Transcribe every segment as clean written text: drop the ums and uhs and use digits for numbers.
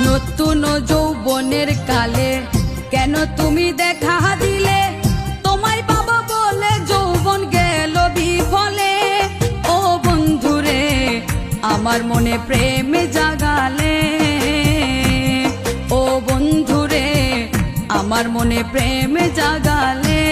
নতুন যৌবনের কালে কেন তুমি দেখা দিলে, তোমায় পাবো বলে যৌবন গেল বিফলে। ও বন্ধুরে আমার মনে প্রেম জাগালে, ও বন্ধুরে আমার মনে প্রেম জাগালে।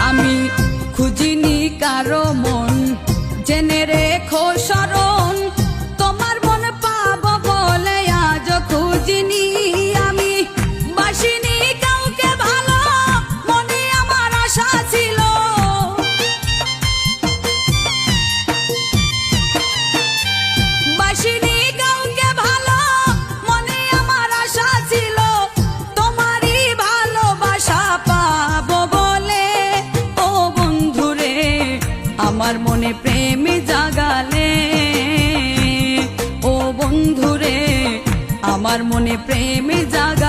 আমি খুঁজিনি কারো মন, জেনে রেখো শরণ, তোমার মন পাবো বলে আজ খুঁজিনি। আমি বাসিনি কাউকে ভালো, মনে আমার আশা ছিল। বাসিনি কাউকে ভালো, মনে আমার আশা ছিল, তোমারই ভালোবাসা পাবো বলে। ও বন্ধুরে আমার মনে প্রেম জাগালে, ও বন্ধুরে আমার মনে প্রেম জাগালে।